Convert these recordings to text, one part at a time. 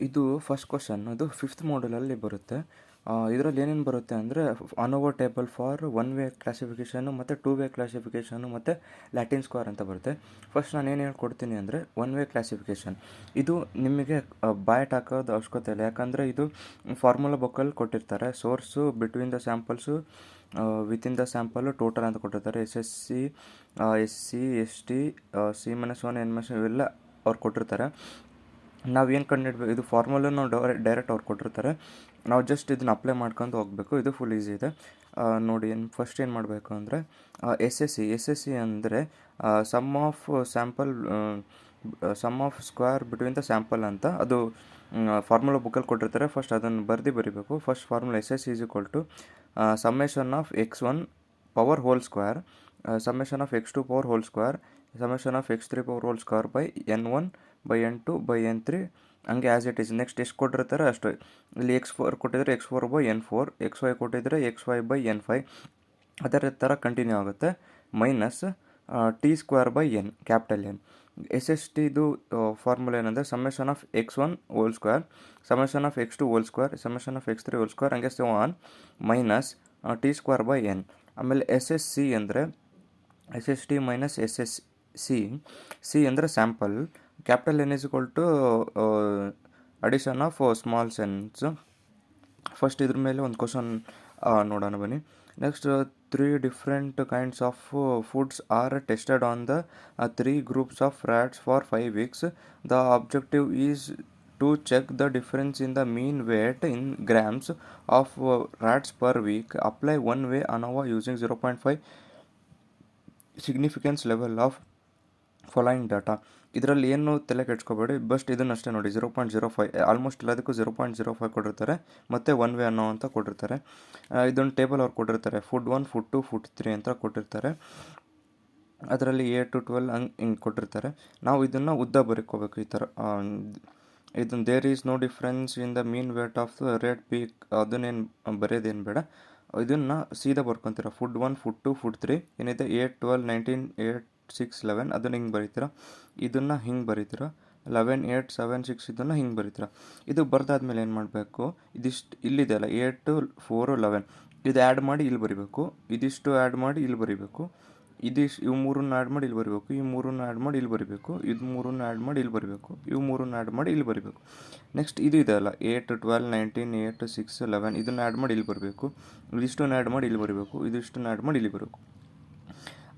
ಇದು first question ಇದು fifth ಮಾಡ್ಯೂಲಲ್ಲಿ ಬರುತ್ತೆ. ಇದರಲ್ಲಿ ಏನೇನು ಬರುತ್ತೆ ಅಂದರೆ ANOVA table for one way classification ಮತ್ತು ಟೂ ವೇ ಕ್ಲಾಸಿಫಿಕೇಷನು ಮತ್ತು ಲ್ಯಾಟಿನ್ ಸ್ಕ್ವೇರ್ ಅಂತ ಬರುತ್ತೆ. ಫಸ್ಟ್ ನಾನು ಏನು ಹೇಳ್ಕೊಡ್ತೀನಿ ಅಂದರೆ ಒನ್ ವೇ ಕ್ಲಾಸಿಫಿಕೇಷನ್. ಇದು ನಿಮಗೆ ಬಯಾಟ್ ಹಾಕೋದು ಅವಶ್ಯಕತೆ ಇಲ್ಲ, ಯಾಕಂದರೆ ಇದು ಫಾರ್ಮುಲಾ ಬುಕ್ಕಲ್ಲಿ ಕೊಟ್ಟಿರ್ತಾರೆ. Source, between the samples, within the sample, total ಅಂತ ಕೊಟ್ಟಿರ್ತಾರೆ. SSC, SC, ST, C-1, N- ಇವೆಲ್ಲ ಅವ್ರು ಕೊಟ್ಟಿರ್ತಾರೆ. ನಾವೇನು ಕಂಡುಹಿಡ್ಬೇಕು, ಇದು ಫಾರ್ಮುಲಾ ನಾವು ಡೈರೆಕ್ಟ್ ಅವ್ರು ಕೊಟ್ಟಿರ್ತಾರೆ. ನಾವು ಜಸ್ಟ್ ಇದನ್ನ ಅಪ್ಲೈ ಮಾಡ್ಕೊಂಡು ಹೋಗಬೇಕು. ಇದು ಫುಲ್ ಈಸಿ ಇದೆ. ನೋಡಿ, ಫಸ್ಟ್ ಏನು ಮಾಡಬೇಕು ಅಂದರೆ SSC ಅಂದರೆ sum of sample, sum of square between the sample ಅಂತ. ಅದು ಫಾರ್ಮುಲಾ ಬುಕ್ಕಲ್ಲಿ ಕೊಟ್ಟಿರ್ತಾರೆ. ಫಸ್ಟ್ ಅದನ್ನು ಬರೀಬೇಕು. First formula SSC is equal to summation of x1 power whole square, summation of x2 power whole square, summation of x3 power whole square by N1 by N2 by N3, ಹಂಗೆ as it is. Next ಎಷ್ಟು ಕೊಟ್ಟಿರ್ತಾರೆ ಅಷ್ಟು. ಇಲ್ಲಿ x4 ಕೊಟ್ಟಿದ್ರೆ x4 by N4, xy ಕೊಟ್ಟಿದ್ರೆ xy by N5, ಅದರ ಥರ continue ಆಗುತ್ತೆ. Minus T² by N, capital N. SSTದು ಫಾರ್ಮುಲಾ ಏನಂದರೆ summation of x1 whole square, summation of x2 whole square, summation of x3 whole square, ಹಂಗೆ so on, minus T² by N. ಆಮೇಲೆ SSC ಅಂದರೆ SST minus SSC ಅಂದರೆ sample, capital N is equal to addition of small sense. First ಇದ್ರ ಮೇಲೆ ಒಂದು question ನೋಡೋಣ ಬನ್ನಿ. Next, 3 different kinds of foods are tested on the 3 groups of rats for 5 weeks. The objective is to check the difference in the mean weight in grams of rats per week. Apply one way ANOVA using 0.5 significance level of following data. ಇದರಲ್ಲಿ ಏನು ತಲೆ ಕೆಡ್ಸ್ಕೊಬೇಡಿ, bust ಇದನ್ನಷ್ಟೇ ನೋಡಿ. 0.05 almost ಎಲ್ಲದಕ್ಕೂ 0.05 ಕೊಟ್ಟಿರ್ತಾರೆ, ಮತ್ತು one way ಅನ್ನೋ ಅಂತ ಕೊಟ್ಟಿರ್ತಾರೆ. ಇದೊಂದು ಟೇಬಲ್ ಅವ್ರು ಕೊಟ್ಟಿರ್ತಾರೆ. ಫುಡ್ 1, ಫುಡ್ 2, ಫುಡ್ 3 ಅಂತ ಕೊಟ್ಟಿರ್ತಾರೆ. ಅದರಲ್ಲಿ A to 12 ಹಿಂಗೆ ಕೊಟ್ಟಿರ್ತಾರೆ. ನಾವು ಇದನ್ನು ಉದ್ದ ಬರೀಕೋಬೇಕು ಈ ಥರ. ಇದನ್ನು there is no difference in the mean weight of rate peak, ಅದನ್ನೇನು ಬರೆಯೋದೇನು ಬೇಡ. ಇದನ್ನು ಸೀದಾ ಬರ್ಕೊತೀರ. ಫುಡ್ 1, ಫುಡ್ 2, ಫುಡ್ 3 ಏನಿದೆ 8, 12, 19, 8, 6, 11 ಅದನ್ನು ಹಿಂಗೆ ಬರೀತೀರ. ಇದನ್ನು ಹಿಂಗೆ ಬರೀತೀರ. 11, 8, 7, 6 ಇದನ್ನು ಹಿಂಗೆ ಬರೀತೀರ. ಇದು ಬರ್ದಾದ್ಮೇಲೆ ಏನು ಮಾಡಬೇಕು, ಇದಿಷ್ಟು ಇಲ್ಲಿದೆ ಅಲ್ಲ 8, 4, 11 ಇದು ಆ್ಯಡ್ ಮಾಡಿ ಇಲ್ಲಿ ಬರೀಬೇಕು. ಇದಿಷ್ಟು ಆ್ಯಡ್ ಮಾಡಿ ಇಲ್ಲಿ ಬರೀಬೇಕು. ಇವು ಮೂರನ್ನು ಆ್ಯಡ್ ಮಾಡಿ ಇಲ್ಲಿ ಬರೀಬೇಕು. ಈ ಮೂರನ್ನು ಆ್ಯಡ್ ಮಾಡಿ ಇಲ್ಲಿ ಬರೀಬೇಕು. ಇದು ಮೂರನ್ನು ಆ್ಯಡ್ ಮಾಡಿ ಇಲ್ಲಿ ಬರೀಬೇಕು. ಇವು ಮೂರನ್ನು ಆ್ಯಡ್ ಮಾಡಿ ಇಲ್ಲಿ ಬರೀಬೇಕು. ನೆಕ್ಸ್ಟ್ ಇದು ಇದೆ ಅಲ್ಲ 8, 12, 19, 8, 6, 11 ಇದನ್ನು ಆ್ಯಡ್ ಮಾಡಿ ಇಲ್ಲಿ ಬರಬೇಕು. ಇದಿಷ್ಟನ್ನು ಆ್ಯಡ್ ಮಾಡಿ ಇಲ್ಲಿ ಬರೀಬೇಕು. ಇದಿಷ್ಟನ್ನು ಆ್ಯಡ್ ಮಾಡಿ ಇಲ್ಲಿ ಬರಬೇಕು.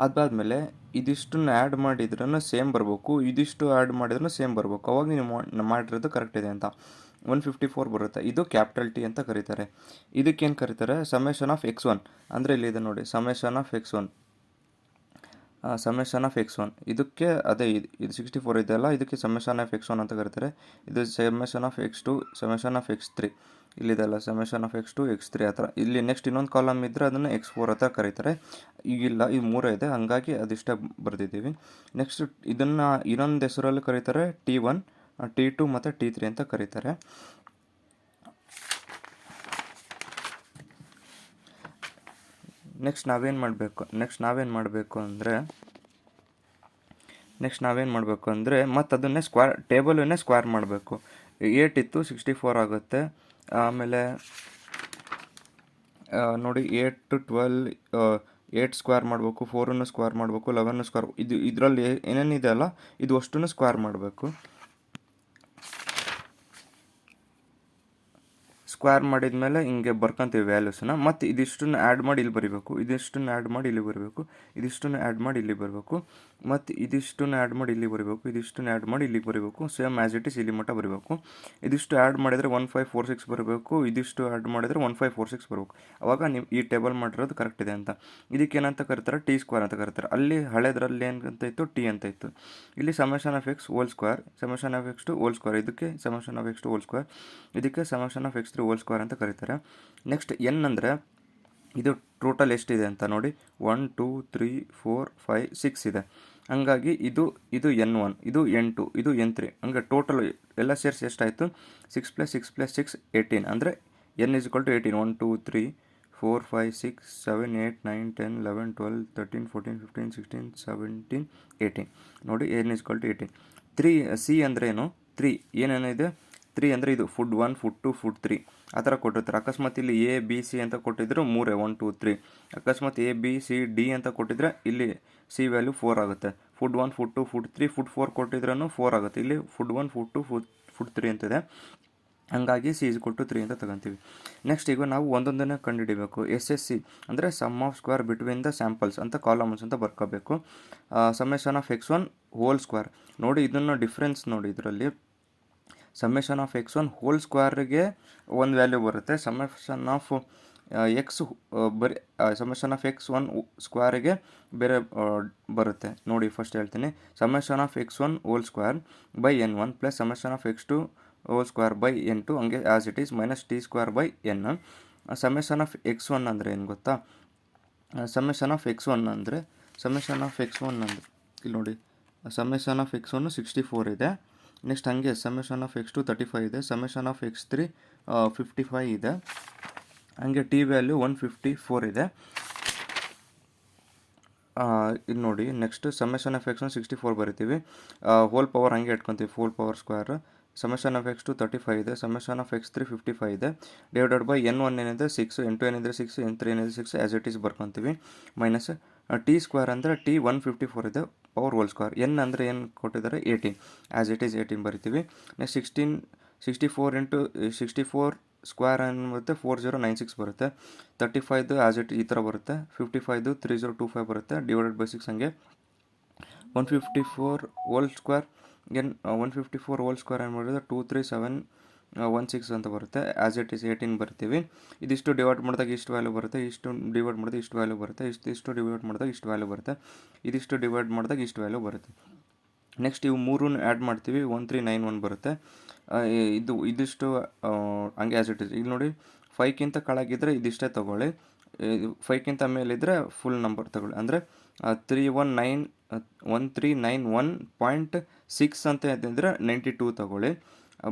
ಅದಾದಮೇಲೆ ಇದಿಷ್ಟನ್ನು ಆ್ಯಡ್ ಮಾಡಿದ್ರೂ ಸೇಮ್ ಬರಬೇಕು, ಇದಿಷ್ಟು ಆ್ಯಡ್ ಮಾಡಿದ್ರೂ ಸೇಮ್ ಬರಬೇಕು. ಅವಾಗ ನೀವು ಮಾಡಿರೋದು ಕರೆಕ್ಟ್ ಇದೆ ಅಂತ. 154 ಬರುತ್ತೆ. ಇದು ಕ್ಯಾಪಿಟಲ್ T ಅಂತ ಕರೀತಾರೆ. ಇದಕ್ಕೇನು ಕರೀತಾರೆ, ಸಮೇಷನ್ ಆಫ್ x1 ಅಂದರೆ ಇಲ್ಲಿದೆ ನೋಡಿ, summation of x1, summation of x1 ಇದಕ್ಕೆ ಅದೇ ಇದು 64 ಇದೆಯಲ್ಲ, ಇದಕ್ಕೆ ಸಮೇಷನ್ ಆಫ್ x1 ಅಂತ ಕರೀತಾರೆ. ಇದು summation of x2, summation of x3 ಇಲ್ಲಿದೆಲ್ಲ, ಸಮೇಷನ್ ಆಫ್ x2, x3 ಆ ಥರ. ಇಲ್ಲಿ ನೆಕ್ಸ್ಟ್ ಇನ್ನೊಂದು ಕಾಲಮ್ ಇದ್ದರೆ ಅದನ್ನು x4 ಅಂತ ಕರೀತಾರೆ. ಈಗಿಲ್ಲ, ಇದು 3 ಇದೆ, ಹಾಗಾಗಿ ಅದಿಷ್ಟೇ ಬರೆದಿದ್ದೀವಿ. ನೆಕ್ಸ್ಟ್ ಇದನ್ನು ಇನ್ನೊಂದು ಹೆಸರಲ್ಲಿ ಕರೀತಾರೆ T1, T2 ಮತ್ತು T3 ಅಂತ ಕರೀತಾರೆ. ನೆಕ್ಸ್ಟ್ ನಾವೇನು ಮಾಡಬೇಕು ಅಂದರೆ ಮತ್ತು ಅದನ್ನೇ ಟೇಬಲನ್ನೇ ಸ್ಕ್ವೇರ್ ಮಾಡಬೇಕು. 8 ಇತ್ತು, 64 ಆಗುತ್ತೆ. ಆಮೇಲೆ ನೋಡಿ 8, 12, 8 ಸ್ಕ್ವೇರ್ ಮಾಡಬೇಕು, 4 ಸ್ಕ್ವೇರ್ ಮಾಡಬೇಕು, 11 ಸ್ಕ್ವೇರ್, ಇದರಲ್ಲಿ ಏನೇನಿದೆ ಅಲ್ಲ ಇದು ಅಷ್ಟನ್ನು ಸ್ಕ್ವೇರ್ ಮಾಡಬೇಕು. ಸ್ಕ್ವೇರ್ ಮಾಡಿದ ಮೇಲೆ ಹಿಂಗೆ ಬರ್ಕೊಂತೀವಿ ವ್ಯಾಲ್ಯೂಸನ್ನ. ಮತ್ತು ಇದಿಷ್ಟನ್ನು ಆ್ಯಡ್ ಮಾಡಿ ಇಲ್ಲಿ ಬರೀಬೇಕು, ಇದಿಷ್ಟನ್ನು ಆ್ಯಡ್ ಮಾಡಿ ಇಲ್ಲಿ ಬರಬೇಕು, ಇದಿಷ್ಟನ್ನು ಆ್ಯಡ್ ಮಾಡಿ ಇಲ್ಲಿ ಬರಬೇಕು, ಮತ್ತು ಇದಿಷ್ಟನ್ನು ಆ್ಯಡ್ ಮಾಡಿ ಇಲ್ಲಿ ಬರಬೇಕು, ಇದಿಷ್ಟನ್ನು ಆ್ಯಡ್ ಮಾಡಿ ಇಲ್ಲಿಗೆ ಬರಬೇಕು. ಸೇಮ್ ಆ್ಯಸ್ ಇಟ್ ಈಸ್ ಇಲ್ಲಿ ಮಟ್ಟ ಬರಬೇಕು. ಇದಿಷ್ಟು ಆ್ಯಡ್ ಮಾಡಿದರೆ 1546 ಬರಬೇಕು, ಇದಿಷ್ಟು ಆ್ಯಡ್ ಮಾಡಿದರೆ 1546 ಬರಬೇಕು. ಅವಾಗ ನೀವು ಈ ಟೇಬಲ್ ಮಾಡಿರೋದು ಕರೆಕ್ಟ್ ಇದೆ ಅಂತ. ಇದಕ್ಕೇನಂತ ಕರೀತಾರೆ, T² ಅಂತ ಕರೀತಾರೆ. ಅಲ್ಲಿ ಹಳೆದ್ರಲ್ಲಿ ಏನಂತ ಇತ್ತು, T ಅಂತ ಇತ್ತು. ಇಲ್ಲಿ summation of x whole square, summation of x2 whole square, ಇದಕ್ಕೆ summation of x2 whole square, ಇದಕ್ಕೆ summation of x3 whole square ಅಂತ ಕರೀತಾರೆ. ನೆಕ್ಸ್ಟ್ N ಅಂದರೆ ಇದು ಟೋಟಲ್ ಎಷ್ಟಿದೆ ಅಂತ ನೋಡಿ, 1, 2, 3, 4, 5, 6 ಇದೆ. ಹಂಗಾಗಿ ಇದು N1, ಇದು N2, ಇದು N3, ಹಂಗೆ ಟೋಟಲ್ ಎಲ್ಲ ಸೇರಿಸಿ ಎಷ್ಟಾಯಿತು, 6 + 6 + 6 18 ಅಂದರೆ N = 18. 1, 2, 3, 4, 5, 6, 7, 8, 9, 10, 11, 12, 13, 14, 15, 16, 17, 18 ನೋಡಿ N = 18. 3 C ಅಂದರೆ ಏನು, 3 ಏನೇನಿದೆ 3 ಅಂದರೆ ಇದು ಫುಡ್ 1 ಫುಡ್ 2 ಫುಡ್ 3 ಆ ಥರ ಕೊಟ್ಟಿರ್ತಾರೆ. ಅಕಸ್ಮಾತ್ ಇಲ್ಲಿ ಎ ಬಿ ಸಿ ಅಂತ ಕೊಟ್ಟಿದ್ರು 3 1 2 3. ಅಕಸ್ಮಾತ್ ಎ ಬಿ ಸಿ ಡಿ ಅಂತ ಕೊಟ್ಟಿದ್ರೆ ಇಲ್ಲಿ ಸಿ ವ್ಯಾಲ್ಯೂ 4 ಆಗುತ್ತೆ. ಫುಡ್ 1 ಫುಡ್ 2 ಫುಡ್ 3 ಫುಡ್ 4 ಕೊಟ್ಟಿದ್ರೂ 4 ಆಗುತ್ತೆ. ಇಲ್ಲಿ ಫುಡ್ 1 ಫುಡ್ 2 ಫುಡ್ 3 ಅಂತಿದೆ. ಹಂಗಾಗಿ ಸಿ ಇಸ್ ಈಕ್ವಲ್ ಟು 3 ಅಂತ ತಗೊಂತೀವಿ. ನೆಕ್ಸ್ಟ್ ಈಗ ನಾವು ಒಂದೊಂದನ್ನು ಕಂಡುಹಿಡಿಬೇಕು. ಎಸ್ ಎಸ್ ಸಿ ಅಂದರೆ sum of square between the samples ಅಂತ ಕಾಲಮ್ಸ್ ಅಂತ ಬರ್ಕೋಬೇಕು. Summation of x1 whole square ನೋಡಿ, ಇದನ್ನು ಡಿಫ್ರೆನ್ಸ್ ನೋಡಿ. ಇದರಲ್ಲಿ ಸಮೇಷನ್ ಆಫ್ x1 ಹೋಲ್ ಸ್ಕ್ವೇರ್ಗೆ ಒಂದು ವ್ಯಾಲ್ಯೂ ಬರುತ್ತೆ. ಸಮೇಷನ್ ಆಫ್ ಎಕ್ಸ್ ಬರೀ ಸಮೇಷನ್ ಆಫ್ x1 ಸ್ಕ್ವೇರಿಗೆ ಬೇರೆ ಬರುತ್ತೆ ನೋಡಿ. ಫಸ್ಟ್ ಹೇಳ್ತೀನಿ, summation of x1 whole square by n1 plus summation of x2 whole square by n2 ಹಂಗೆ as it is minus T square by n. Summation of x1 ಅಂದರೆ ಏನು ಗೊತ್ತಾ? Summation of x1 ಅಂದರೆ ಇಲ್ಲಿ ನೋಡಿ, ಸಮೇಷನ್ ಆಫ್ x1 64 ಇದೆ. Next ಹಂಗೆ summation of x2 35 ಇದೆ. ಸಮೇಷನ್ ಆಫ್ x3 55 ಇದೆ. ಹಂಗೆ ಟಿ ವ್ಯಾಲ್ಯೂ 154 ಇದೆ. ಇದು ನೋಡಿ, ನೆಕ್ಸ್ಟ್ ಸಮೇಷನ್ ಆಫ್ x1 64 ಬರಿತೀವಿ. ಹೋಲ್ ಪವರ್ ಹಂಗೆ ಇಟ್ಕೊತೀವಿ, whole power square. Summation of x2 35 ಇದೆ. ಸಮೇಷನ್ ಆಫ್ x3 55 ಇದೆ. ಡಿವೈಡೆಡ್ ಬೈ n1 ಏನಿದೆ 6, n2 ಏನಿದೆ 6, n3 ಏನಿದೆ 6 ಆ್ಯಸ್ ಇಟ್ ಈಸ್ ಬರ್ಕೊತೀವಿ. ಮೈನಸ್ ಟಿ ಸ್ಕ್ವೇರ್ ಅಂದರೆ ಟಿ 154 ಇದೆ ಪವರ್ ಹೋಲ್ ಸ್ಕ್ವೇರ್. ಎನ್ ಅಂದರೆ ಏನು ಕೊಟ್ಟಿದ್ದಾರೆ 18 ಆ್ಯಸ್ ಇಟ್ ಈಸ್ 18 ಬರಿತೀವಿ. ನೆಕ್ಸ್ಟ್ 64 ಇಂಟು 64 ಸ್ಕ್ವೇರ್ ಏನು ಬರುತ್ತೆ 4096 ಬರುತ್ತೆ. 35 ಆ್ಯಸ್ ಇಟ್ ಈ ಥರ ಬರುತ್ತೆ. 55 3025 ಬರುತ್ತೆ. ಡಿವೈಡೆಡ್ ಬೈ 6 ಹಂಗೆ 154 ಹೋಲ್ ಸ್ಕ್ವೇರ್. 154 ಹೋಲ್ ಸ್ಕ್ವೇರ್ ಏನು ಮಾಡಿದ್ರೆ 23716 ಅಂತ ಬರುತ್ತೆ. ಆ್ಯಸ್ ಇಟ್ ಈಸ್ 18 ಬರ್ತೀವಿ. ಇದಿಷ್ಟು ಡಿವೈಡ್ ಮಾಡಿದಾಗ ಇಷ್ಟು ವ್ಯಾಲ್ಯೂ ಬರುತ್ತೆ. ಇಷ್ಟು ಡಿವೈಡ್ ಮಾಡಿದಾಗ ಇಷ್ಟು ವ್ಯಾಲ್ಯೂ ಬರುತ್ತೆ. ಇಷ್ಟು ಡಿವೈಡ್ ಮಾಡಿದಾಗ ಇಷ್ಟು ವ್ಯಾಲ್ಯೂ ಬರುತ್ತೆ. ಇದಿಷ್ಟು ಡಿವೈಡ್ ಮಾಡಿದಾಗ ಇಷ್ಟು ವ್ಯಾಲ್ಯೂ ಬರುತ್ತೆ. ನೆಕ್ಸ್ಟ್ ಇವು ಮೂರನ್ನು ಆ್ಯಡ್ ಮಾಡ್ತೀವಿ, 1391 ಬರುತ್ತೆ. ಇದಿಷ್ಟು ಹಂಗೆ ಆ್ಯಸ್ ಇಟ್ ಈಸ್. ಇಲ್ಲಿ ನೋಡಿ, 5ಕ್ಕಿಂತ ಕೆಳಗಿದ್ರೆ ಇದಿಷ್ಟೇ ತೊಗೊಳ್ಳಿ, 5ಕ್ಕಿಂತ ಮೇಲಿದ್ದರೆ ಫುಲ್ ನಂಬರ್ ತೊಗೊಳ್ಳಿ. ಅಂದರೆ 1391.6 ಅಂತ ಇದ್ದರೆ 92 ತೊಗೊಳ್ಳಿ.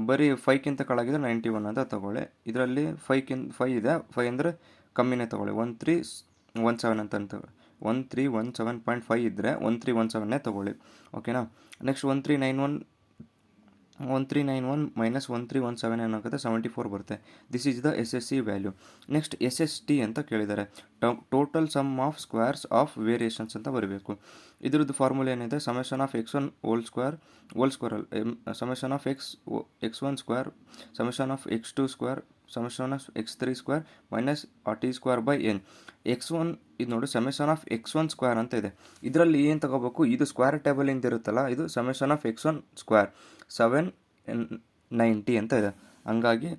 ಬರೀ 5ಕ್ಕಿಂತ ಕೆಳಗಿದ್ರೆ 91 ಅಂತ ತೊಗೊಳ್ಳಿ. ಇದರಲ್ಲಿ 5 ಇದೆ, 5 ಅಂದರೆ ಕಮ್ಮಿನೇ ತೊಗೊಳ್ಳಿ, 1317 ಅಂತ ತೊಗೊಳ್ಳಿ. 1317.5 ಇದ್ದರೆ 1317 ತೊಗೊಳ್ಳಿ. ಓಕೆನಾ? ನೆಕ್ಸ್ಟ್ 1391 ಮೈನಸ್ 1317 ಏನಾಗುತ್ತೆ 74 ಬರುತ್ತೆ. This is the S S C value. Next S S T ಅಂತ ಕೇಳಿದ್ದಾರೆ, total sum of squares of variations ಅಂತ ಬರಬೇಕು. ಇದ್ರದ್ದು ಫಾರ್ಮುಲಾ ಏನಿದೆ, summation of x1 whole square summation of x1 square summation of x2 square summation of x3 square minus T square by n. x1 ಇದು ನೋಡಿ, summation of x1 square ಅಂತ ಇದೆ. ಇದರಲ್ಲಿ ಏನು ತಗೋಬೇಕು, ಇದು ಸ್ಕ್ವೇರ್ ಟೇಬಲಿಂದ ಇರುತ್ತಲ್ಲ, ಇದು ಸಮೇಷನ್ ಆಫ್ x1 ಸ್ಕ್ವೇರ್ 790 ಅಂತ ಇದೆ. ಹಂಗಾಗಿ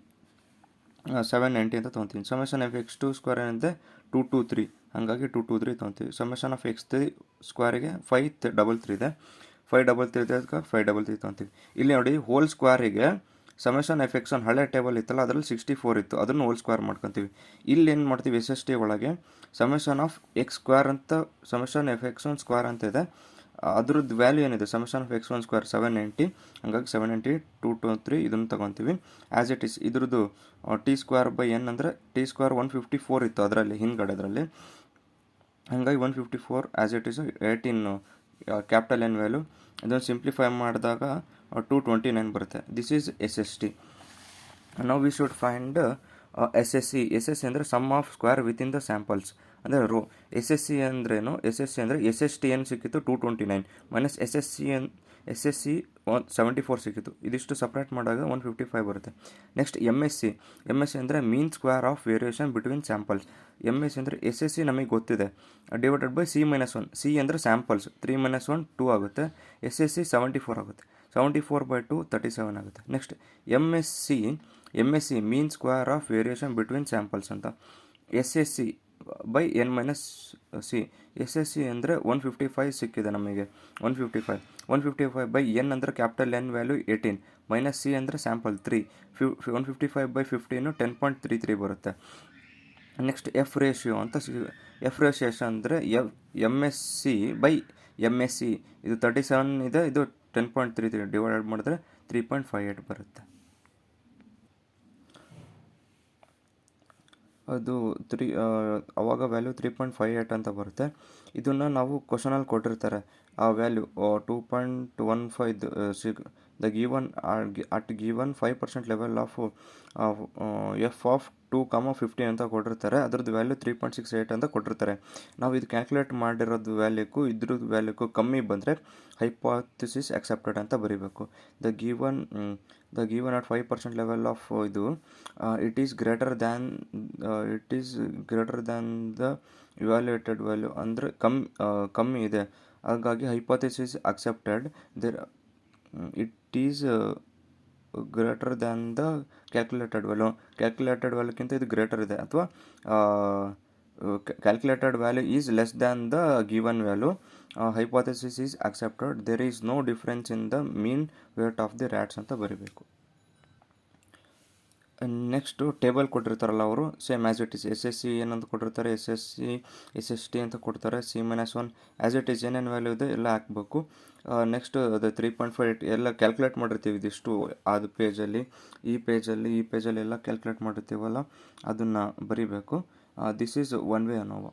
790 ಅಂತ ತೊಗೊತೀವಿ. ಸಮೇಷನ್ ಆಫ್ x2 ಸ್ಕ್ವೇರ್ ಏನಿದೆ 223, ಹಾಗಾಗಿ 223 ತೊಗೊತೀವಿ. ಸಮೇಷನ್ ಆಫ್ x3 ಸ್ಕ್ವೇರಿಗೆ 533 ಇದೆ. 533 ಇದೆ, ಅದಕ್ಕೆ 533 ತೊಗೊತೀವಿ. ಇಲ್ಲಿ ನೋಡಿ, ಹೋಲ್ ಸ್ಕ್ವೇರಿಗೆ ಸಮೇಷನ್ ಆಫ್ x1 ಹಳೆ ಟೇಬಲ್ ಇತ್ತಲ್ಲ, ಅದರಲ್ಲಿ 64 ಇತ್ತು, ಅದನ್ನು ಹೋಲ್ ಸ್ಕ್ವೇರ್ ಮಾಡ್ಕೊತೀವಿ. ಇಲ್ಲಿ ಏನು ಮಾಡ್ತೀವಿ, ಎಸ್ ಎಸ್ ಟಿ ಒಳಗೆ ಸಮೇಷನ್ ಆಫ್ x ಸ್ಕ್ವೇರ್ ಅಂತ ಸಮೇಷನ್ ಆಫ್ x1 ಸ್ಕ್ವೇರ್ ಅಂತ ಇದೆ. ಅದ್ರದ್ದು ವ್ಯಾಲ್ಯೂ ಏನಿದೆ, ಸಮೇಷನ್ ಆಫ್ x1 ಸ್ಕ್ವೇರ್ 790, ಹಾಗಾಗಿ 790 223 ಇದನ್ನು ತೊಗೊತೀವಿ. ಆ್ಯಸ್ ಇಟ್ ಈಸ್ ಇದ್ರದ್ದು ಟಿ ಸ್ಕ್ವೇರ್ ಬೈ n ಅಂದರೆ ಟಿ ಸ್ಕ್ವೇರ್ 154 ಇತ್ತು ಅದರಲ್ಲಿ ಹಿಂದ್ಗಡೆದ್ರಲ್ಲಿ, ಹಾಗಾಗಿ 154 as it is 18 capital N value. ಇದನ್ನು ಸಿಂಪ್ಲಿಫೈ ಮಾಡಿದಾಗ 229 ಬರುತ್ತೆ. This is S S T. Now we should find S S C. S S C ಅಂದರೆ sum of square within the samples ಅಂದರೆ ರೋ. ಎಸ್ ಎಸ್ ಸಿ ಅಂದ್ರೇನು, S S C ಅಂದರೆ S S T ಏನು ಸಿಕ್ಕಿತ್ತು 229 minus S S C 74 ಸಿಕ್ಕಿತ್ತು. ಇದಿಷ್ಟು separate ಮಾಡಿದಾಗ 155 ಬರುತ್ತೆ. ನೆಕ್ಸ್ಟ್ ಎಮ್ ಎಸ್ ಸಿ ಅಂದರೆ mean square of variation between samples. M S C ಅಂದರೆ ಎಸ್ ಎಸ್ ಸಿ ನಮಗೆ ಗೊತ್ತಿದೆ, divided by C minus 1. C ಅಂದರೆ ಸ್ಯಾಂಪಲ್ಸ್, 3 ಮೈನಸ್ 1 2 ಆಗುತ್ತೆ. ಎಸ್ ಎಸ್ ಸಿ 74 ಆಗುತ್ತೆ. 74/2 37 ಆಗುತ್ತೆ. Next M S C mean square of variation between samples ಅಂತ. S S C by N minus C. S S C ಅಂದರೆ 155 ಸಿಕ್ಕಿದೆ ನಮಗೆ, 155 ಬೈ ಎನ್ ಅಂದರೆ capital N value 18 minus C ಅಂದರೆ sample 3. 155/15 10.33 ಬರುತ್ತೆ. Next F ratio ಅಂತ F ratio ಅಂದರೆ M S C by M S C. ಇದು 37 ಇದೆ, ಇದು 10.33 ಡಿವೈಡೆಡ್ ಮಾಡಿದ್ರೆ 3.58 ಬರುತ್ತೆ. ಅದು ಅವಾಗ ವ್ಯಾಲ್ಯೂ 3.58 ಅಂತ ಬರುತ್ತೆ. ಇದನ್ನು ನಾವು ಕ್ವಶನಲ್ಲಿ ಕೊಟ್ಟಿರ್ತಾರೆ, ಆ value 2.15 the given at given 5% level of F of 2,15 ಅಂತ ಕೊಟ್ಟಿರ್ತಾರೆ. ಅದ್ರದ್ದು ವ್ಯಾಲ್ಯೂ 3.68 ಅಂತ ಕೊಟ್ಟಿರ್ತಾರೆ. ನಾವು ಇದು ಕ್ಯಾಲ್ಕುಲೇಟ್ ಮಾಡಿರೋದು ವ್ಯಾಲ್ಯೂಕ್ಕೂ ಇದ್ರದ್ದು ವ್ಯಾಲ್ಯೂಕ್ಕೂ ಕಮ್ಮಿ ಬಂದರೆ ಹೈಪಾಥಿಸಿಸ್ ಅಕ್ಸೆಪ್ಟೆಡ್ ಅಂತ ಬರೀಬೇಕು. The given at 5% level of ಇದು it is greater than the evaluated value ಅಂದರೆ ಕಮ್ಮಿ ಇದೆ, ಹಾಗಾಗಿ hypothesis accepted. It is greater than the calculated ವ್ಯಾಲ್ಯೂಕ್ಕಿಂತ ಇದು ಗ್ರೇಟರ್ ಇದೆ, ಅಥವಾ calculated value is less than the given value, hypothesis is accepted. There is no difference in the mean weight of the rats ಅಂತ ಬರೀಬೇಕು. Next table ಕೊಟ್ಟಿರ್ತಾರಲ್ಲ ಅವರು same as it is SSC ಏನಂತ ಕೊಟ್ಟಿರ್ತಾರೆ, SST ಅಂತ ಕೊಡ್ತಾರೆ, C-1 ಆ್ಯಸ್ ಇಟ್ ಈಸ್ ಏನೇನು value ಇದೆ ಎಲ್ಲ ಹಾಕಬೇಕು. ನೆಕ್ಸ್ಟ್ ಅದು 3.5 ಎಲ್ಲ ಕ್ಯಾಲ್ಕುಲೇಟ್ ಮಾಡಿರ್ತೀವಿ ಇದಿಷ್ಟು ಅದು ಪೇಜಲ್ಲಿ, ಈ ಪೇಜಲ್ಲಿ ಎಲ್ಲ ಕ್ಯಾಲ್ಕುಲೇಟ್ ಮಾಡಿರ್ತೀವಲ್ಲ ಅದನ್ನು ಬರೀಬೇಕು. This is one way ಅನೋವಾ.